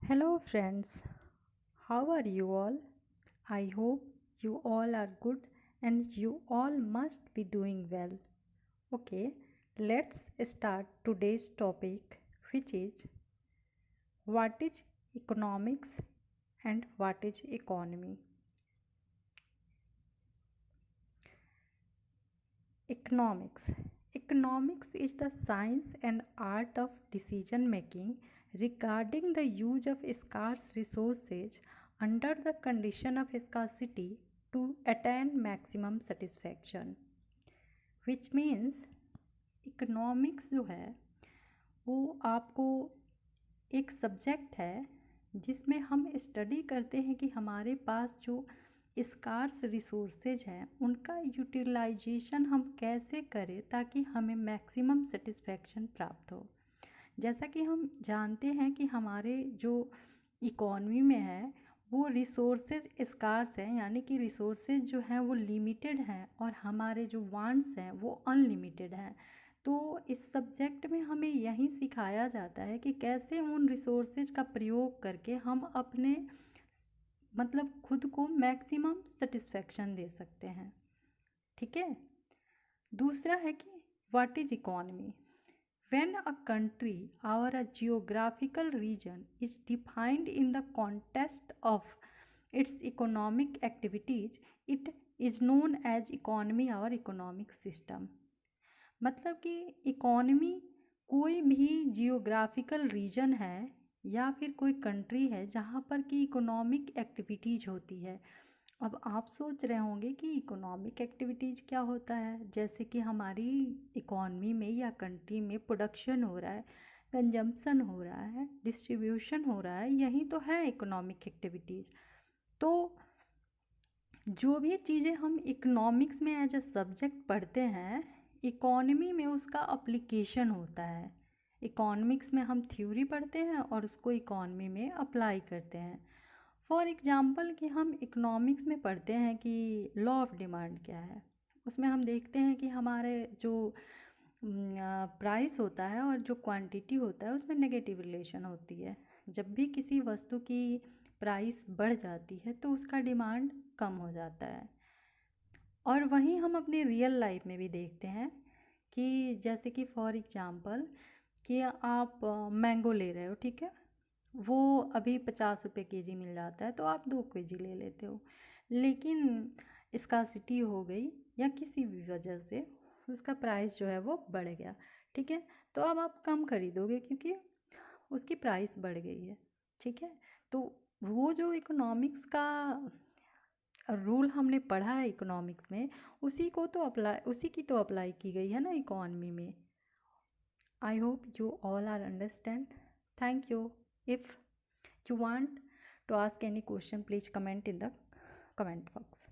Hello, friends. How are you all? I hope you all are good and you all must be doing well. Okay, let's start today's topic, which is what is economics and what is economy. Economics. Economics is the science and art of decision making regarding the use of scarce resources under the condition of scarcity to attain maximum satisfaction. Which means economics जो है वो आपको एक subject है जिसमें हम study करते हैं कि हमारे पास जो स्कार्स रिसोर्सेज हैं उनका यूटिलाइजेशन हम कैसे करें ताकि हमें मैक्सिमम सेटिस्फैक्शन प्राप्त हो। जैसा कि हम जानते हैं कि हमारे जो इकॉनमी में है वो रिसोर्सेज स्कार्स हैं, यानी कि रिसोर्सेज जो हैं वो लिमिटेड हैं और हमारे जो वांट्स हैं वो अनलिमिटेड हैं। तो इस सब्जेक्ट में हमें यही सिखाया जाता है कि कैसे उन रिसोर्सेज का प्रयोग करके हम अपने मतलब खुद को मैक्सिमम सेटिस्फेक्शन दे सकते हैं। ठीक है। दूसरा है कि what is economy. When a country or a geographical region is defined in the context of its economic activities, it is known as economy or economic system। मतलब कि इकोनॉमी कोई भी जियोग्राफिकल रीजन है या फिर कोई कंट्री है जहाँ पर कि इकोनॉमिक एक्टिविटीज़ होती है। अब आप सोच रहे होंगे कि इकोनॉमिक एक्टिविटीज़ क्या होता है, जैसे कि हमारी इकॉनमी में या कंट्री में प्रोडक्शन हो रहा है, कंजम्पशन हो रहा है, डिस्ट्रीब्यूशन हो रहा है, यही तो है इकोनॉमिक एक्टिविटीज़। तो जो भी चीज़ें हम इकोनॉमिक्स में एज अ सब्जेक्ट पढ़ते हैं, इकोनॉमी में उसका अप्लीकेशन होता है। इकोनॉमिक्स में हम थ्योरी पढ़ते हैं और उसको इकोनॉमी में अप्लाई करते हैं। फॉर एग्ज़ाम्पल कि हम इकोनॉमिक्स में पढ़ते हैं कि लॉ ऑफ डिमांड क्या है, उसमें हम देखते हैं कि हमारे जो प्राइस होता है और जो क्वांटिटी होता है उसमें नेगेटिव रिलेशन होती है। जब भी किसी वस्तु की प्राइस बढ़ जाती है तो उसका डिमांड कम हो जाता है। और वहीं हम अपने रियल लाइफ में भी देखते हैं कि जैसे कि फॉर एग्ज़ाम्पल कि आप मैंगो ले रहे हो, ठीक है, वो अभी 50 रुपये केजी मिल जाता है तो आप 2 केजी ले लेते हो, लेकिन स्कार्सिटी हो गई या किसी भी वजह से उसका प्राइस जो है वो बढ़ गया, ठीक है, तो अब आप कम खरीदोगे क्योंकि उसकी प्राइस बढ़ गई है। ठीक है। तो वो जो इकोनॉमिक्स का रूल हमने पढ़ा है इकोनॉमिक्स में, उसी की तो अप्लाई की गई है ना इकोनॉमी में। I hope you all are understand. Thank you. If you want to ask any question, please comment in the comment box.